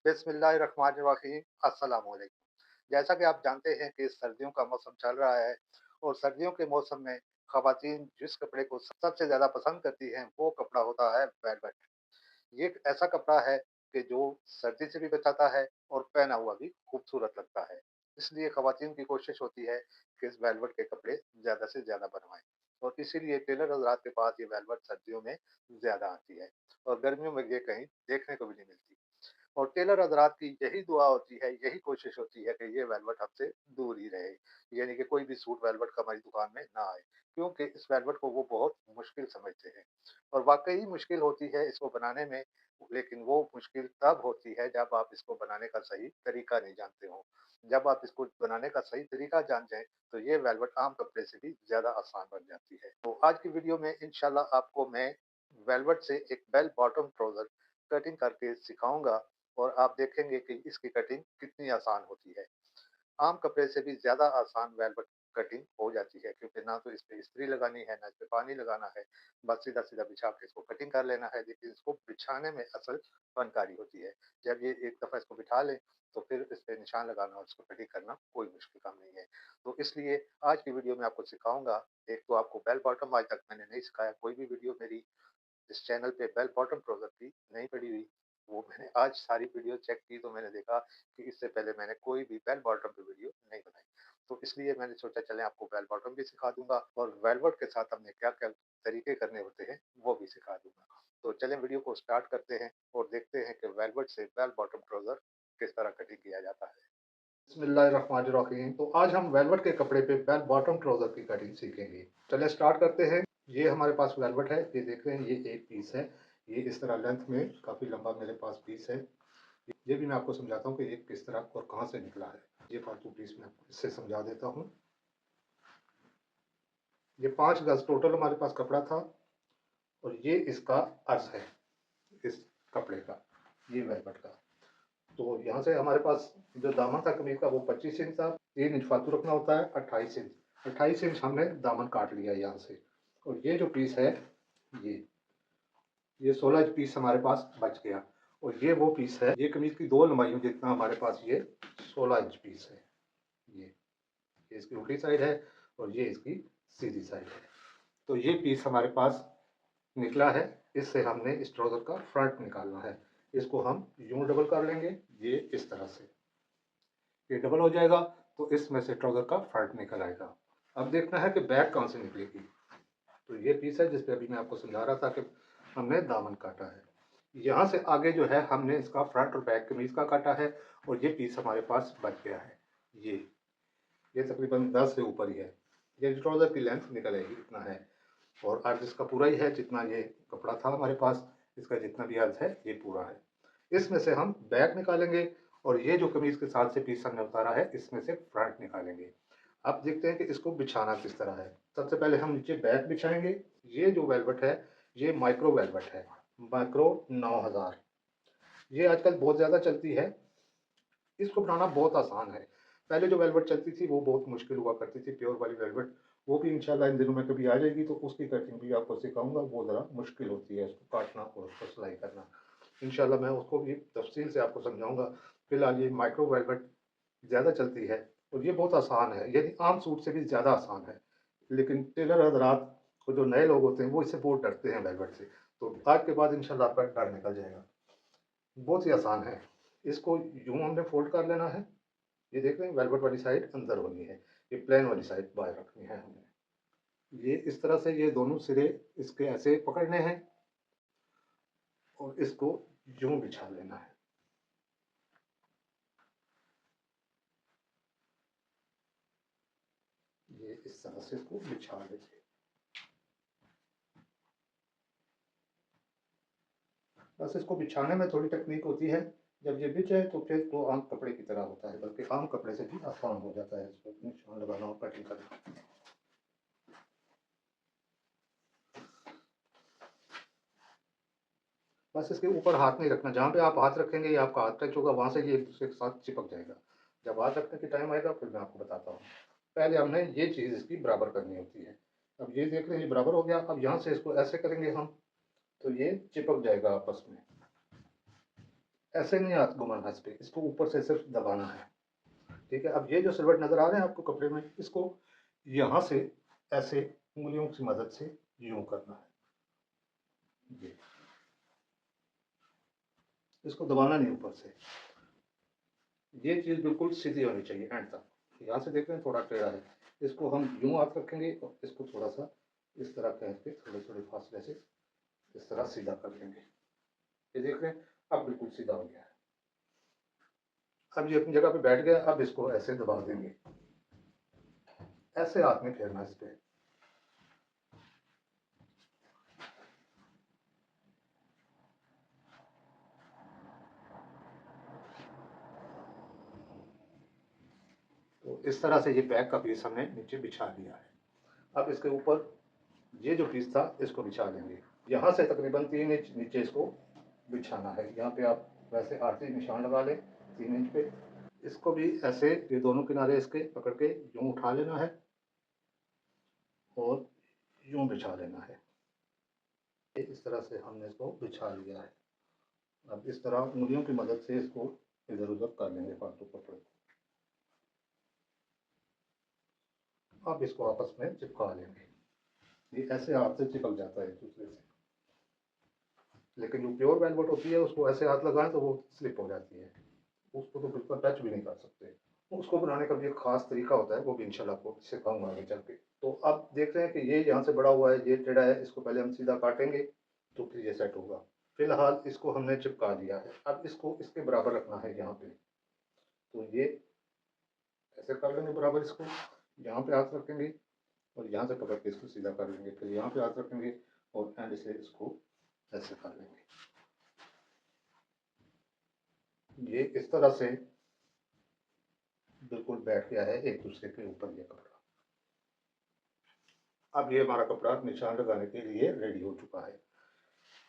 बिस्मिल्लाहिर्रहमानिर्रहीम अस्सलाम वालेकुम। जैसा कि आप जानते हैं कि सर्दियों का मौसम चल रहा है और सर्दियों के मौसम में ख़वातीन जिस कपड़े को सबसे ज़्यादा पसंद करती हैं, वो कपड़ा होता है वेलवेट। ये एक ऐसा कपड़ा है कि जो सर्दी से भी बचाता है और पहना हुआ भी खूबसूरत लगता है। इसलिए ख़वातीन की कोशिश होती है कि इस वेलवेट के कपड़े ज़्यादा से ज़्यादा बनवाएँ और इसीलिए टेलर हज़रात के पास ये वेलवेट सर्दियों में ज़्यादा आती है और गर्मियों में ये कहीं देखने को भी नहीं मिलती। और टेलर हज़रात की यही दुआ होती है, यही कोशिश होती है कि ये वेलवेट हमसे दूर ही रहे। यानी कि कोई भी सूट वेलवेट का हमारी दुकान में ना आए, क्योंकि इस वेलवेट को वो बहुत मुश्किल समझते हैं और वाक़ई मुश्किल होती है इसको बनाने में, लेकिन वो मुश्किल तब होती है जब आप इसको बनाने का सही तरीका नहीं जानते हों। जब आप इसको बनाने का सही तरीका जान जाएँ, तो ये वेलवेट आम कपड़े से भी ज़्यादा आसान बन जाती है। तो आज की वीडियो में इंशाल्लाह आपको मैं वेलवेट से एक बेल बॉटम ट्राउज़र कटिंग करके सिखाऊँगा और आप देखेंगे कि इसकी कटिंग कितनी आसान होती है। आम कपड़े से भी ज़्यादा आसान वेलवेट कटिंग हो जाती है, क्योंकि ना तो इस पे इस्त्री लगानी है, ना इस पे पानी लगाना है। बस सीधा-सीधा बिछा के इसको कटिंग कर लेना है, लेकिन इसको बिछाने में असल फनकारी होती है। जब ये एक दफ़ा इसको बिठा लें, तो फिर इस पे निशान लगाना और इसको कटिंग करना कोई मुश्किल काम नहीं है। तो इसलिए आज की वीडियो में आपको सिखाऊँगा। एक तो आपको बेल बॉटम आज तक मैंने नहीं सिखाया, कोई भी वीडियो मेरी इस चैनल पे बेल बॉटम ट्राउज़र की नहीं पड़ी हुई। वो मैंने आज सारी वीडियो चेक की तो मैंने देखा कि इससे पहले मैंने कोई भी बेल बॉटम पे वीडियो नहीं बनाई। तो इसलिए मैंने सोचा चलें आपको बेल बॉटम भी सिखा दूँगा और वेलवेट के साथ हमने क्या-क्या तरीके करने होते हैं, वो भी सिखा दूँगा। तो चलें वीडियो को स्टार्ट करते हैं और देखते हैं कि वेलवेट से बेल बॉटम ट्राउज़र किस तरह कटिंग किया जाता है। बिस्मिल्लाहिर्रहमानिर्रहीम। तो आज हम वेलवेट के कपड़े पे बेल बॉटम ट्राउज़र की कटिंग सीखेंगे। चलिए स्टार्ट करते हैं। ये हमारे पास वेलवेट है, ये देख रहे हैं, ये एक पीस है। ये इस तरह लेंथ में काफ़ी लंबा मेरे पास पीस है। ये भी मैं आपको समझाता हूँ कि ये किस तरह और कहाँ से निकला है। ये फालतू पीस मैं आपको इससे समझा देता हूँ। ये 5 गज़ टोटल हमारे पास कपड़ा था और ये इसका अर्ज़ है इस कपड़े का, ये वेलवेट का। तो यहाँ से हमारे पास जो दामन था कमीज का वो 25 इंच था। 3 इंच फालतू रखना होता है। 28 इंच, 28 इंच हमने दामन काट लिया यहाँ से। और ये जो पीस है, ये ये 16 इंच पीस हमारे पास बच गया। और ये वो पीस है, ये कमीज की दो लंबाइयों जितना हमारे पास ये 16 इंच पीस है। ये इसकी उल्टी साइड है और ये इसकी सीधी साइड है। तो ये पीस हमारे पास निकला है। इससे हमने इस ट्राउजर का फ्रंट निकालना है। इसको हम यूं डबल कर लेंगे, ये इस तरह से ये डबल हो जाएगा। तो इसमें से ट्राउजर का फ्रंट निकल आएगा। अब देखना है कि बैक कहाँ से निकलेगी। तो ये पीस है जिस पे अभी मैं आपको समझा रहा था कि हमने दामन काटा है। यहाँ से आगे जो है हमने इसका फ्रंट और बैक कमीज का काटा है और ये पीस हमारे पास बच गया है। ये तकरीबन 10 से ऊपर ही है। ये ट्राउजर की लेंथ निकल आएगी, इतना है। और अर्ज इसका पूरा ही है, जितना ये कपड़ा था हमारे पास, इसका जितना भी अर्ज है ये पूरा है। इसमें से हम बैक निकालेंगे और ये जो कमीज के साथ से पीस हमने उतारा है इसमें से फ्रंट निकालेंगे। अब देखते हैं कि इसको बिछाना किस तरह है। सबसे पहले हम नीचे बैक बिछाएंगे। ये जो वेलवेट है, ये माइक्रो वेलवेट है, माइक्रो 9000। ये आजकल बहुत ज़्यादा चलती है। इसको बनाना बहुत आसान है। पहले जो वेलवेट चलती थी वो बहुत मुश्किल हुआ करती थी, प्योर वाली वेलवेट। वो भी इंशाल्लाह इन दिनों में कभी आ जाएगी तो उसकी कटिंग भी आपको सिखाऊंगा। वो ज़रा मुश्किल होती है उसको काटना और उसको सिलाई करना। इंशाल्लाह मैं उसको भी तफसील से आपको समझाऊंगा। फिलहाल ये माइक्रो वेलवेट ज़्यादा चलती है और ये बहुत आसान है, यानी आम सूट से भी ज़्यादा आसान है। लेकिन टेलर हजरात को जो नए लोग होते हैं वो इससे बहुत डरते हैं वेलवेट से। तो आज के बाद इंशाल्लाह आपका डर निकल जाएगा। बहुत ही आसान है। इसको यूं हमने फोल्ड कर लेना है। ये देख रहे हैं, वेलवेट वाली साइड अंदर होनी है, ये प्लेन वाली साइड बाहर रखनी है हमने। ये इस तरह से ये दोनों सिरे इसके ऐसे पकड़ने हैं और इसको यूं बिछा लेना है। ये इस तरह से इसको बिछा लेंगे। बस इसको बिछाने में थोड़ी टेक्निक होती है। जब ये बिछ जाए तो फिर तो आम कपड़े की तरह होता है, बल्कि आम कपड़े से भी आसान हो जाता है इसको निशान लगाना और कटिंग करना। बस इसके ऊपर हाथ नहीं रखना। जहाँ पे आप हाथ रखेंगे या आपका हाथ टच होगा वहां से ये एक दूसरे के साथ चिपक जाएगा। जब हाथ रखने के टाइम आएगा फिर मैं आपको बताता हूँ। पहले हमने ये चीज़ इसकी बराबर करनी होती है। अब ये देख रहे हैं, ये बराबर हो गया। अब यहाँ से इसको ऐसे करेंगे हम, तो ये चिपक जाएगा आपस में। ऐसे नहीं हाथ घुमाना इस पे, इसको ऊपर से सिर्फ दबाना है। ठीक है, अब ये जो सिलवट नजर आ रहे हैं आपको कपड़े में, इसको यहाँ से ऐसे उंगलियों की मदद से यूं करना है। ये इसको दबाना नहीं ऊपर से, ये चीज बिल्कुल सीधी होनी चाहिए एंड तक। यहाँ से देख रहे हैं थोड़ा टेढ़ा है, इसको हम यूं हाथ रखेंगे और इसको थोड़ा सा इस तरह करके थोड़े थोड़े फासले से इस तरह सीधा कर लेंगे। ये देख रहे हैं अब बिल्कुल सीधा हो गया है। अब ये अपनी जगह पे बैठ गया, अब इसको ऐसे दबा देंगे, ऐसे हाथ में फेरना इस पे। तो इस तरह से ये बैक का पीस हमने नीचे बिछा दिया है। अब इसके ऊपर ये जो पीस था इसको बिछा लेंगे, यहाँ से तकरीबन 3 इंच नीचे इसको बिछाना है। यहाँ पे आप वैसे आखिरी निशान लगा लें 3 इंच पे। इसको भी ऐसे ये दोनों किनारे इसके पकड़ के यूं उठा लेना है और यूं बिछा लेना है। इस तरह से हमने इसको बिछा लिया है। अब इस तरह उंगलियों की मदद से इसको इधर उधर कर लेंगे फालतू कपड़े को। अब इसको आपस में चिपका लेंगे, ये ऐसे हाथ से चिपक जाता है एक दूसरे से। लेकिन जो प्योर वेलवेट होती है उसको ऐसे हाथ लगाएं तो वो स्लिप हो जाती है, उसको तो बिल्कुल टच भी नहीं कर सकते। उसको बनाने का भी एक खास तरीका होता है, वो भी इंशाल्लाह आपको सिखाऊंगा आगे चल के। तो अब देख रहे हैं कि ये यहाँ से बड़ा हुआ है, ये टेढ़ा है, इसको पहले हम सीधा काटेंगे तो फिर ये सेट होगा। फिलहाल इसको हमने चिपका दिया है, अब इसको इसके बराबर रखना है यहाँ पे। तो ये ऐसे कर लेंगे बराबर, इसको यहाँ पे हाथ रखेंगे और यहाँ से पकड़ के इसको सीधा कर लेंगे, फिर यहाँ पे हाथ रखेंगे और एंड से इसको ऐसे कर लेंगे। ये इस तरह से बिल्कुल बैठ गया है एक दूसरे के ऊपर ये कपड़ा। अब ये हमारा कपड़ा निशान लगाने के लिए रेडी हो चुका है।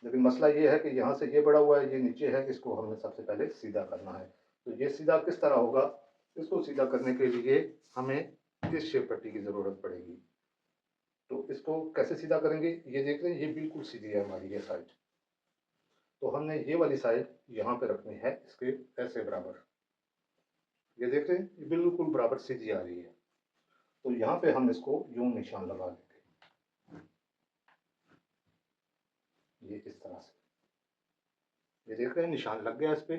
लेकिन मसला ये है कि यहाँ से ये बड़ा हुआ है, ये नीचे है, इसको हमें सबसे पहले सीधा करना है। तो ये सीधा किस तरह होगा, इसको सीधा करने के लिए हमें इस शेप पट्टी की ज़रूरत पड़ेगी। तो इसको कैसे सीधा करेंगे, ये देख रहे हैं ये बिल्कुल सीधी है हमारी ये साइड। तो हमने ये वाली साइड यहाँ पे रखनी है इसके ऐसे बराबर। ये देख रहे हैं ये बिल्कुल बराबर सीधी आ रही है। तो यहाँ पे हम इसको यूं निशान लगा देंगे, ये इस तरह से। ये देख रहे हैं निशान लग गया इस पे।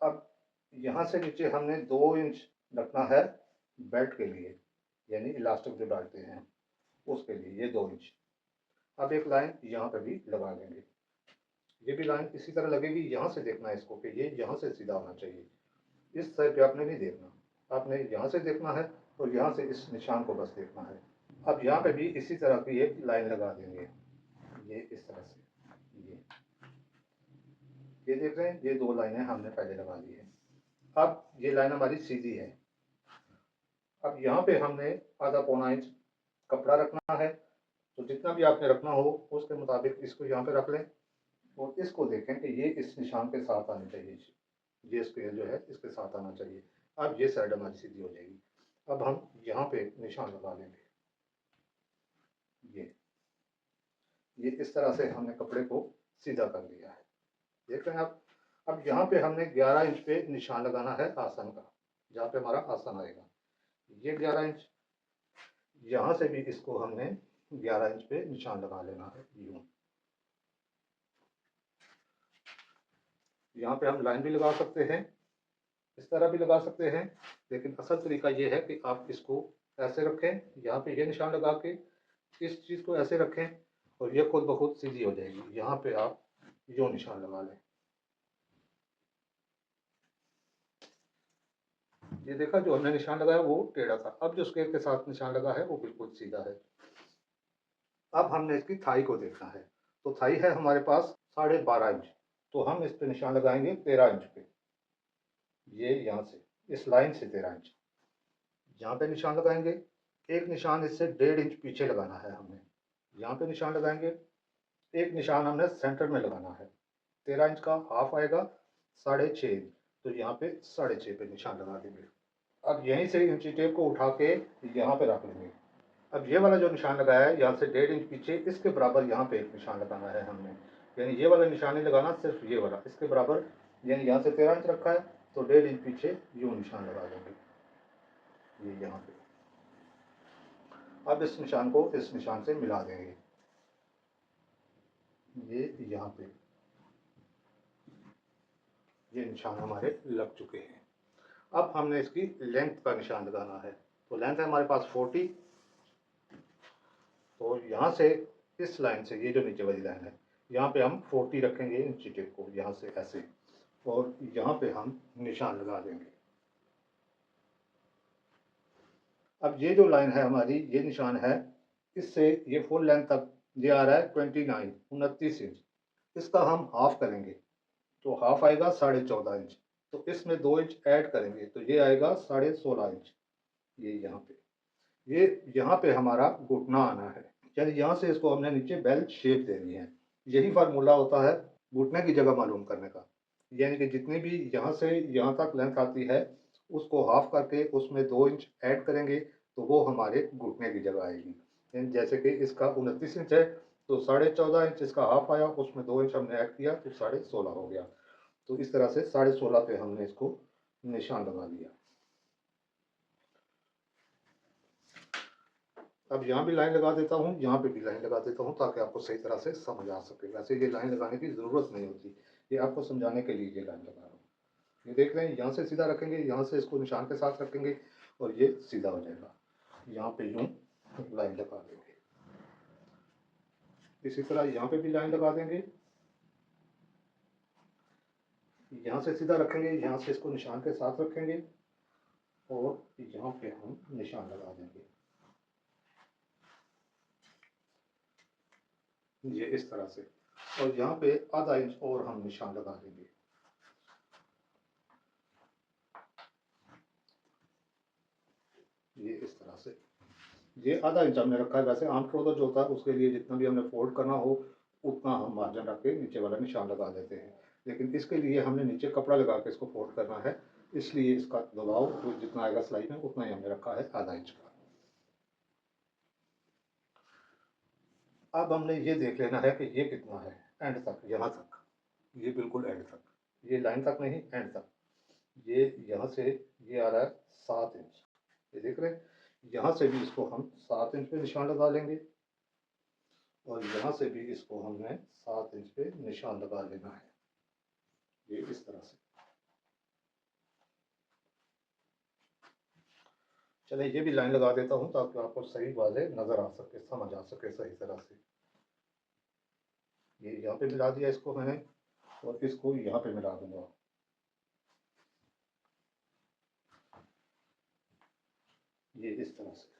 अब यहाँ से नीचे हमने 2 इंच रखना है बेल्ट के लिए, यानी इलास्टिक जो डालते हैं उसके लिए, ये 2 इंच। अब एक लाइन यहाँ पे भी लगा देंगे, ये भी लाइन इसी तरह लगेगी। यहाँ से देखना है इसको कि ये यहाँ से सीधा होना चाहिए, इस साइड पे आपने नहीं देखना, आपने यहाँ से देखना है और यहाँ से इस निशान को बस देखना है। अब यहाँ पे भी इसी तरह की एक लाइन लगा देंगे, ये इस तरह से। ये देख रहे हैं ये 2 लाइनें हमने पहले लगा दी है। अब ये लाइन हमारी सीधी है। अब यहाँ पे हमने आधा पौना इंच कपड़ा रखना है, तो जितना भी आपने रखना हो उसके मुताबिक इसको यहाँ पे रख लें और इसको देखें कि ये इस निशान के साथ आनी चाहिए, ये स्क्वायर जो है इसके साथ आना चाहिए। अब ये साइड हमारी सीधी हो जाएगी। अब हम यहाँ पे निशान लगा लेंगे, ये इस तरह से हमने कपड़े को सीधा कर लिया है, देख रहे हैं आप। अब यहाँ पे हमने 11 इंच पे निशान लगाना है आसन का, जहाँ पे हमारा आसन आएगा ये 11 इंच। यहाँ से भी इसको हमने 11 इंच पे निशान लगा लेना है यूं। यहाँ पे हम लाइन भी लगा सकते हैं, इस तरह भी लगा सकते हैं, लेकिन असल तरीका ये है कि आप इसको ऐसे रखें, यहाँ पे ये निशान लगा के इस चीज़ को ऐसे रखें और ये खुद ब खुद सीधी हो जाएगी। यहाँ पे आप यूं निशान लगा लें, ये देखा जो हमने निशान लगाया वो टेढ़ा था, अब जो स्क्वायर के साथ निशान लगा है वो बिल्कुल सीधा है। अब हमने इसकी थाई को देखना है, तो थाई है हमारे पास 12.5 इंच, तो हम इस पे निशान लगाएंगे 13 इंच पे। ये यहाँ से इस लाइन से 13 इंच यहाँ पे निशान लगाएंगे। एक निशान इससे 1.5 इंच पीछे लगाना है हमने, यहाँ पे निशान लगाएंगे। एक निशान हमने सेंटर में लगाना है, 13 इंच का हाफ आएगा 6.5 इंच, तो यहाँ पे 6.5 पे निशान लगा देंगे। अब यहीं से इंची टेप को उठा के यहाँ पे रख लेंगे। अब ये वाला जो निशान लगाया है यहाँ से 1.5 इंच पीछे, इसके बराबर यहाँ पे एक निशान लगाना है हमने, यानी ये वाला निशान नहीं लगाना, सिर्फ ये वाला, इसके बराबर यानी यहाँ से 13 इंच रखा है तो 1.5 इंच पीछे यूँ निशान लगा देंगे, ये यहाँ पे। अब इस निशान को इस निशान से मिला देंगे, ये यहाँ पे ये निशान हमारे लग चुके हैं। अब हमने इसकी लेंथ का निशान लगाना है। तो लेंथ है हमारे पास 40। तो यहाँ से इस लाइन से, ये जो नीचे वाली लाइन है, यहाँ पे हम 40 रखेंगे इंची टेप को, यहाँ से ऐसे, और यहाँ पे हम निशान लगा देंगे। अब ये जो लाइन है हमारी, ये निशान है, इससे ये फुल लेंथ तक ये आ रहा है 29 इंच। इसका हम हाफ करेंगे तो हाफ आएगा 14.5 इंच। तो इसमें 2 इंच ऐड करेंगे तो ये आएगा 16.5 इंच। ये यहाँ पे, ये यहाँ पे हमारा घुटना आना है। यानी यहाँ से इसको हमने नीचे बेल शेप देनी है। यही फार्मूला होता है घुटने की जगह मालूम करने का। यानी कि जितनी भी यहाँ से यहाँ तक लेंथ आती है उसको हाफ करके उसमें 2 इंच ऐड करेंगे तो वो हमारे घुटने की जगह आएगी। यानी जैसे कि इसका 29 इंच है तो 14.5 इंच इसका हाफ आया, उसमें 2 इंच हमने ऐड किया तो 16.5 हो गया। तो इस तरह से 16.5 पे हमने इसको निशान लगा दिया। अब यहाँ भी लाइन लगा देता हूँ, यहाँ पे भी लाइन लगा देता हूँ ताकि आपको सही तरह से समझ आ सके। वैसे ये लाइन लगाने की ज़रूरत नहीं होती, ये आपको समझाने के लिए ये लाइन लगा रहा हूँ। ये देख रहे हैं, यहाँ से सीधा रखेंगे, यहाँ से इसको निशान के साथ रखेंगे और ये सीधा हो जाएगा। यहाँ पे यूँ लाइन लगा देंगे। इसी तरह यहाँ पे भी लाइन लगा देंगे, यहाँ से सीधा रखेंगे, यहाँ से इसको निशान के साथ रखेंगे और यहाँ पे हम निशान लगा देंगे, ये इस तरह से। और यहाँ पे आधा इंच और हम निशान लगा देंगे, ये इस तरह से। ये आधा इंच हमने रखा है। वैसे आम ट्राउजर जो होता है उसके लिए जितना भी हमने फोल्ड करना हो उतना हम मार्जिन रख के नीचे वाला निशान लगा देते हैं, लेकिन इसके लिए हमने नीचे कपड़ा लगा के इसको फोल्ड करना है, इसलिए इसका दबाव जो जितना आएगा सिलाई में उतना ही हमने रखा है, आधा इंच का। अब हमने ये देख लेना है कि ये कितना है एंड तक, यहाँ तक, ये बिल्कुल एंड तक, ये लाइन तक नहीं, एंड तक। ये यहाँ से ये आ रहा है 7 इंच, ये देख रहे हैं। यहाँ से भी इसको हम 7 इंच पे निशान लगा लेंगे और यहाँ से भी इसको हमने 7 इंच पे निशान लगा लेना है, ये इस तरह से। चलिए ये भी लाइन लगा देता हूँ ताकि आपको सही वाज़े नज़र आ सके, समझ आ सके सही तरह से। ये यहाँ पे मिला दिया इसको मैंने और इसको यहाँ पे मिला दूंगा, ये इस तरह से।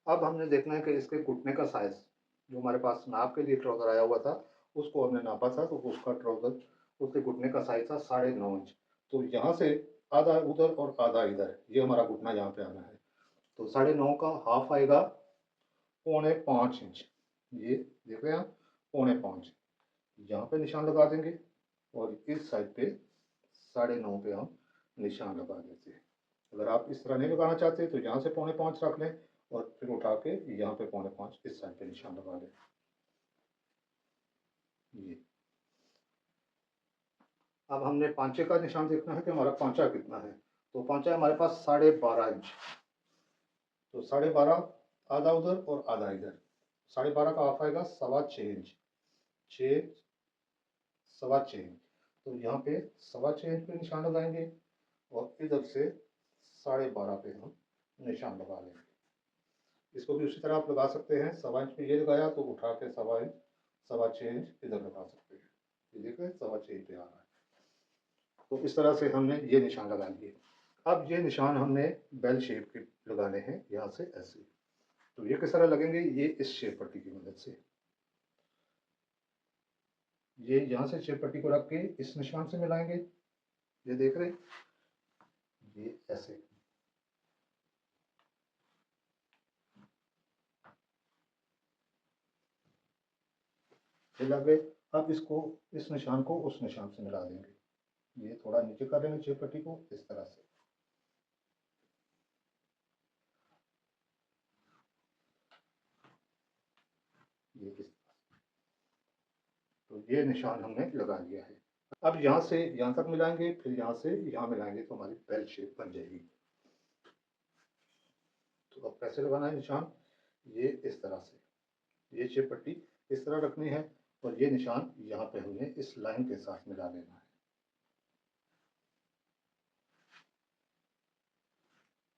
अब हमने देखना है कि इसके घुटने का साइज, जो हमारे पास नाप के लिए ट्राउज़र आया हुआ था उसको हमने नापा था, तो उसका ट्राउज़र, उसके घुटने का साइज था 9.5 इंच। तो यहाँ से आधा उधर और आधा इधर, ये हमारा घुटना यहाँ पे आना है। तो 9.5 का हाफ आएगा 4.25 इंच, ये देख रहे हैं आप, 4.5। यहाँ पे निशान लगा देंगे और इस साइड पे 9.5 पे हम निशान लगा देते हैं। अगर आप इस तरह नहीं लगाना चाहते तो यहाँ से 4.5 रख लें और फिर उठा के यहाँ पे 4.5 इस साइड पे निशान लगा लें, ये। अब हमने पांचे का निशान देखना है कि हमारा पांचा कितना है। तो पांचा है हमारे पास 12.5 इंच। तो 12.5 आधा उधर और आधा इधर, 12.5 का हाफ आएगा 6.25 इंच, 6 6.25 इंच। तो यहाँ पे 6.25 इंच पे निशान लगाएंगे और इधर से 12.5 पे हम निशान लगा लेंगे। इसको भी उसी तरह आप लगा सकते हैं, 1.25 इंच पे ये लगाया तो उठा के 1.25 इंच, 6.25 इंच इधर लगा सकते हैं, ये देखें 6.25 इंच पे आ रहा है। तो इस तरह से हमने ये निशान लगा लिए। अब ये निशान हमने बेल शेप के लगाने हैं, यहाँ से ऐसे। तो ये किस तरह लगेंगे, ये इस शेप पट्टी की मदद से, ये यहाँ से शेप पट्टी को रख के इस निशान से मिलाएंगे, ये देख रहे, ये ऐसे। ये लग गए। अब इसको, इस निशान को उस निशान से मिला देंगे, ये थोड़ा नीचे कर लेंगे शेप पट्टी को इस तरह से। ये निशान हमने लगा लिया है। अब यहाँ से यहाँ तक मिलाएंगे, फिर यहाँ से यहाँ मिलाएंगे तो हमारी बेल शेप बन जाएगी। तो अब कैसे लगाना है निशान, ये इस तरह से, ये शेप पट्टी इस तरह रखनी है और ये निशान यहाँ पे हमने इस लाइन के साथ मिला लेना है।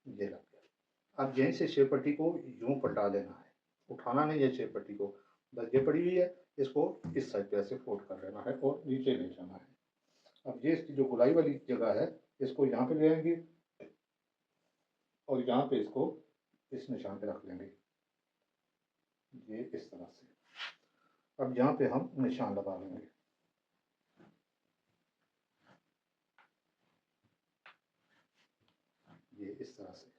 ये लग गया। अब यहीं से शेप पट्टी को यूं पलटा देना है, उठाना नहीं है शेप पट्टी को, बस ये पड़ी हुई है, इसको इस साइड पे ऐसे फोल्ड कर लेना है और नीचे ले जाना है। अब ये इसकी जो गुलाई वाली जगह है, इसको यहाँ पे ले आएंगे और यहाँ पे इसको इस निशान पे रख लेंगे, ये इस तरह से। अब यहाँ पे हम निशान लगा लेंगे, ये इस तरह से।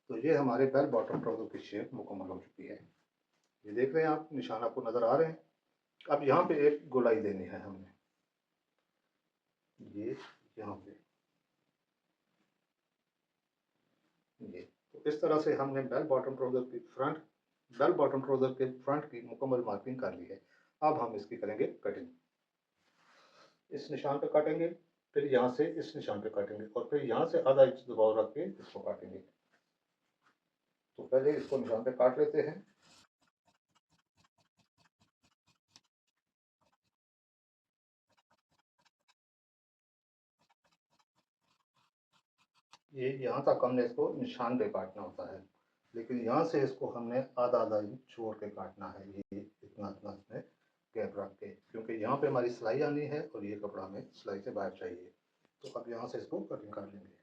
तो ये हमारे बेल बॉटम ट्राउजर की शेप मुकम्मल हो चुकी है। ये देख रहे हैं आप, निशान आपको नज़र आ रहे हैं। अब यहाँ पे एक गोलाई देनी है हमने, ये यहाँ पे, ये तो इस तरह से हमने बेल बॉटम ट्राउजर के फ्रंट की मुकम्मल मार्किंग कर ली है। अब हम इसकी करेंगे कटिंग। इस निशान पे काटेंगे, फिर यहाँ से इस निशान पे काटेंगे और फिर यहाँ से आधा इंच दबाव रख के इसको काटेंगे। तो पहले इसको निशान पे काट लेते हैं। ये यहाँ तक हमने इसको निशान पे काटना होता है, लेकिन यहाँ से इसको हमने आधा आधा इंच छोड़ के काटना है, ये इतना इतना इसमें गैप रख के, क्योंकि यहाँ पे हमारी सिलाई आनी है और ये कपड़ा हमें सिलाई से बाहर चाहिए। तो अब यहाँ से इसको कटिंग कर लेंगे।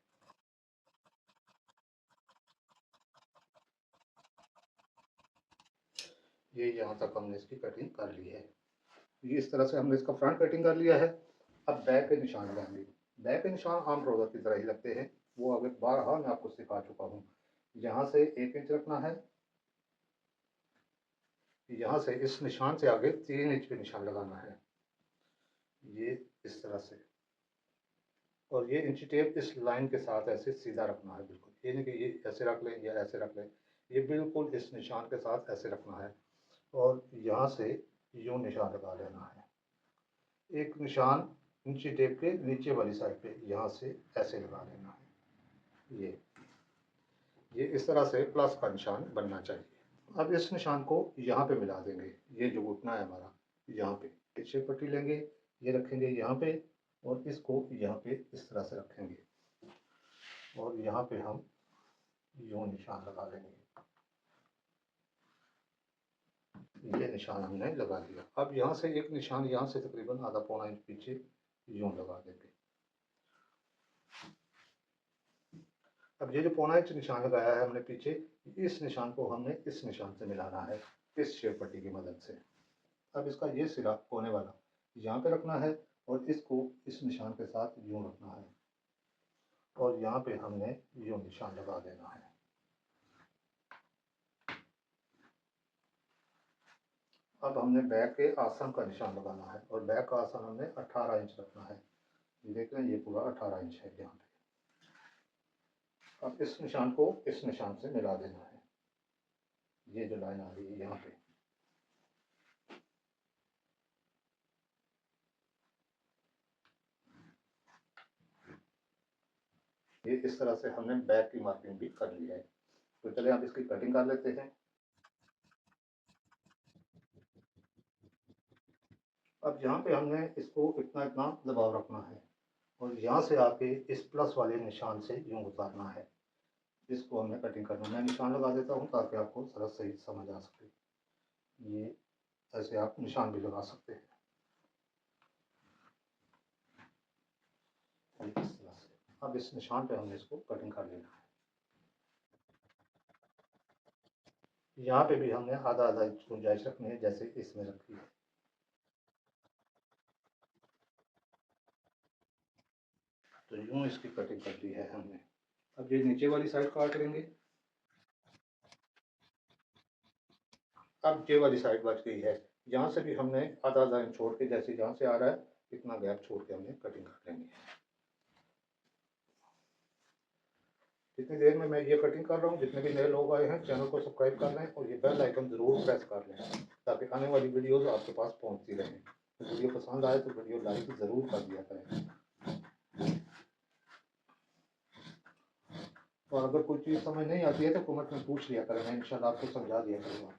ये यहाँ तक हमने इसकी कटिंग कर ली है। ये इस तरह से हमने इसका फ्रंट कटिंग कर लिया है। अब बैक के निशान लगाएंगे। बैक के निशान आम ट्राउजर की तरह ही लगते हैं, वो आगे बारहा मैं आपको सिखा चुका हूँ। यहाँ से 1 इंच रखना है, यहाँ से इस निशान से आगे 3 इंच पे निशान लगाना है, ये इस तरह से। और ये इंची टेप इस लाइन के साथ ऐसे सीधा रखना है, बिल्कुल ये नहीं कि ये ऐसे रख लें या ऐसे रख लें, ये बिल्कुल इस निशान के साथ ऐसे रखना है। और यहाँ से यूं निशान लगा लेना है, एक निशान इंची टेप के नीचे वाली साइड पे यहाँ से ऐसे लगा लेना है, ये इस तरह से प्लस का निशान बनना चाहिए। अब इस निशान को यहाँ पे मिला देंगे, ये जो घुटना है हमारा, यहाँ पे पीछे पट्टी लेंगे, ये रखेंगे यहाँ पे और इसको यहाँ पे इस तरह से रखेंगे और यहाँ पे हम यूं निशान लगा लेंगे, ये निशान हमने लगा दिया। अब यहाँ से एक निशान यहाँ से तकरीबन आधा पौना इंच पीछे यूं लगा देंगे। अब ये जो पौना इंच निशान लगाया है हमने पीछे, इस निशान को हमने इस निशान से मिलाना है, इस शेप पट्टी की मदद से। अब इसका ये सिरा कोने वाला यहाँ पे रखना है और इसको इस निशान के साथ यूं रखना है और यहाँ पे हमने यूं निशान लगा देना है। अब हमने बैक के आसन का निशान लगाना है और बैक का आसन हमने 18 इंच रखना है। देख रहे हैं ये पूरा 18 इंच है यहाँ पे। अब इस निशान को इस निशान से मिला देना है, ये जो लाइन आ रही है यहाँ पे। ये इस तरह से हमने बैक की मार्किंग भी कर ली है। तो चलिए आप इसकी कटिंग कर लेते हैं। अब यहाँ पे हमने इसको इतना इतना दबाव रखना है और यहाँ से आके इस प्लस वाले निशान से यूं उतारना है, इसको हमने कटिंग करना है। मैं निशान लगा देता हूँ ताकि आपको ज़रा सही समझ आ सके। ये ऐसे आप निशान भी लगा सकते हैं, इस तरह से। अब इस निशान पे हमने इसको कटिंग कर लेना है। यहाँ पे भी हमने आधा आधा इंच गुंजाइश रखनी है जैसे इसमें रखी है। तो यूं इसकी कटिंग कर ली है हमने। अब ये नीचे वाली साइड काट लेंगे। अब ये वाली साइड बच गई है, यहाँ से भी हमने आधा आधा इंच छोड़ के, जैसे यहाँ से आ रहा है इतना गैप छोड़ के हमने कटिंग कर लेंगे। जितनी देर में मैं ये कटिंग कर रहा हूँ, जितने भी नए लोग आए हैं चैनल को सब्सक्राइब कर लें और ये बेल आइकन ज़रूर प्रेस कर लें ताकि आने वाली वीडियोज़ आपके पास पहुँचती रहें। वीडियो पसंद आए तो वीडियो लाइक ज़रूर कर दिया करें, और अगर कोई चीज़ समझ नहीं आती है तो कमेंट में पूछ लिया करें, मैं इंशाल्लाह आपको समझा दिया करूँगा।